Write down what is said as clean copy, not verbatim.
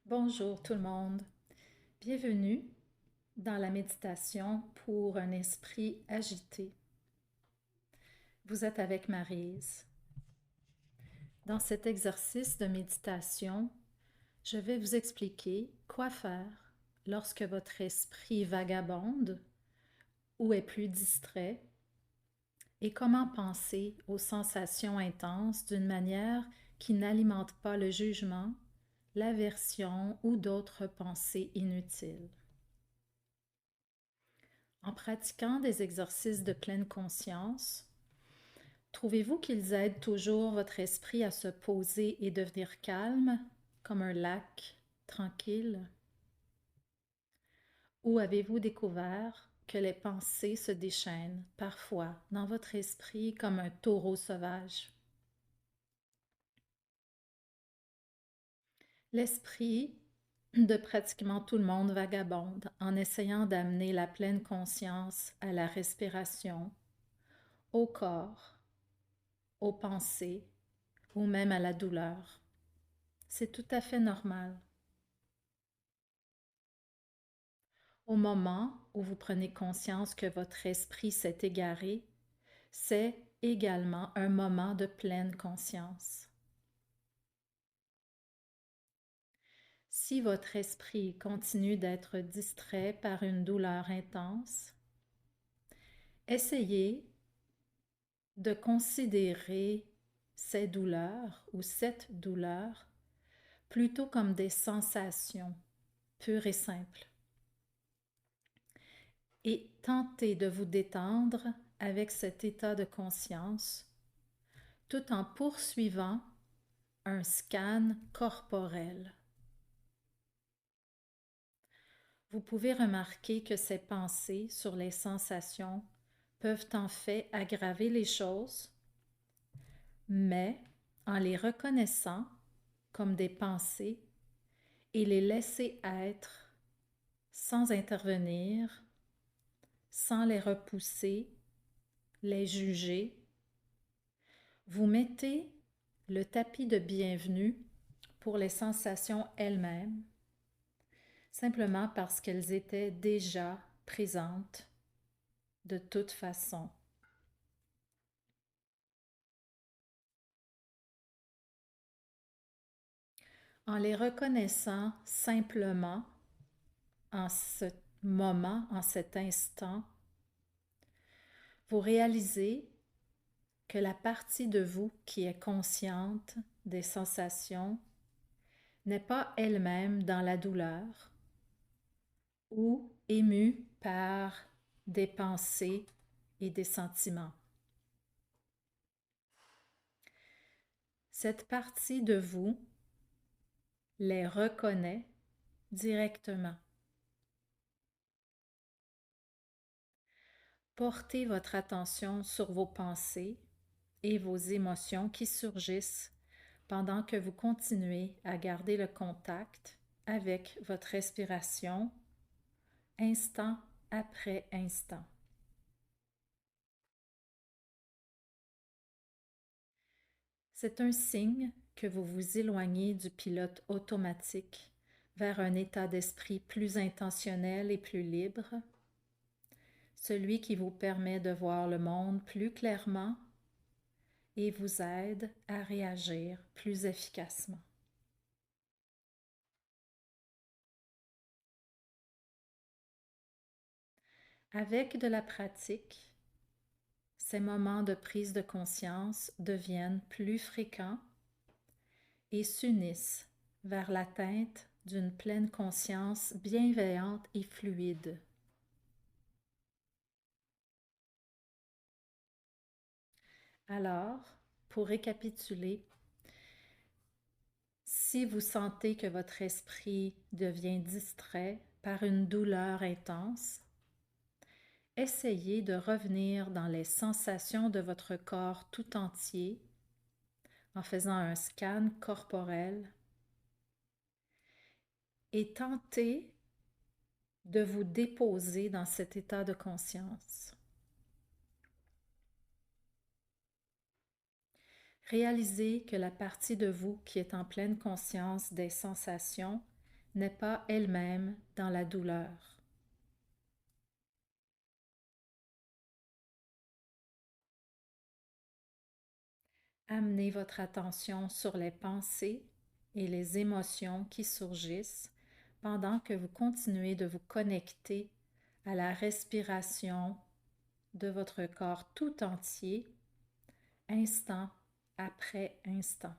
Bonjour tout le monde. Bienvenue dans la méditation pour un esprit agité. Vous êtes avec Maryse. Dans cet exercice de méditation, je vais vous expliquer quoi faire lorsque votre esprit vagabonde ou est plus distrait et comment penser aux sensations intenses d'une manière qui n'alimente pas le jugement, l'aversion ou d'autres pensées inutiles. En pratiquant des exercices de pleine conscience, trouvez-vous qu'ils aident toujours votre esprit à se poser et devenir calme, comme un lac tranquille? Ou avez-vous découvert que les pensées se déchaînent parfois dans votre esprit comme un taureau sauvage? L'esprit de pratiquement tout le monde vagabonde en essayant d'amener la pleine conscience à la respiration, au corps, aux pensées ou même à la douleur. C'est tout à fait normal. Au moment où vous prenez conscience que votre esprit s'est égaré, c'est également un moment de pleine conscience. Si votre esprit continue d'être distrait par une douleur intense, essayez de considérer ces douleurs ou cette douleur plutôt comme des sensations pures et simples. Et tentez de vous détendre avec cet état de conscience tout en poursuivant un scan corporel. Vous pouvez remarquer que ces pensées sur les sensations peuvent en fait aggraver les choses, mais en les reconnaissant comme des pensées et les laisser être sans intervenir, sans les repousser, les juger, vous mettez le tapis de bienvenue pour les sensations elles-mêmes, simplement parce qu'elles étaient déjà présentes de toute façon. En les reconnaissant simplement en ce moment, en cet instant, vous réalisez que la partie de vous qui est consciente des sensations n'est pas elle-même dans la douleur ou émue par des pensées et des sentiments. Cette partie de vous les reconnaît directement. Portez votre attention sur vos pensées et vos émotions qui surgissent pendant que vous continuez à garder le contact avec votre respiration instant après instant. C'est un signe que vous vous éloignez du pilote automatique vers un état d'esprit plus intentionnel et plus libre, celui qui vous permet de voir le monde plus clairement et vous aide à réagir plus efficacement. Avec de la pratique, ces moments de prise de conscience deviennent plus fréquents et s'unissent vers l'atteinte d'une pleine conscience bienveillante et fluide. Alors, pour récapituler, si vous sentez que votre esprit devient distrait par une douleur intense, essayez de revenir dans les sensations de votre corps tout entier en faisant un scan corporel et tentez de vous déposer dans cet état de conscience. Réalisez que la partie de vous qui est en pleine conscience des sensations n'est pas elle-même dans la douleur. Amenez votre attention sur les pensées et les émotions qui surgissent pendant que vous continuez de vous connecter à la respiration de votre corps tout entier, instant après instant.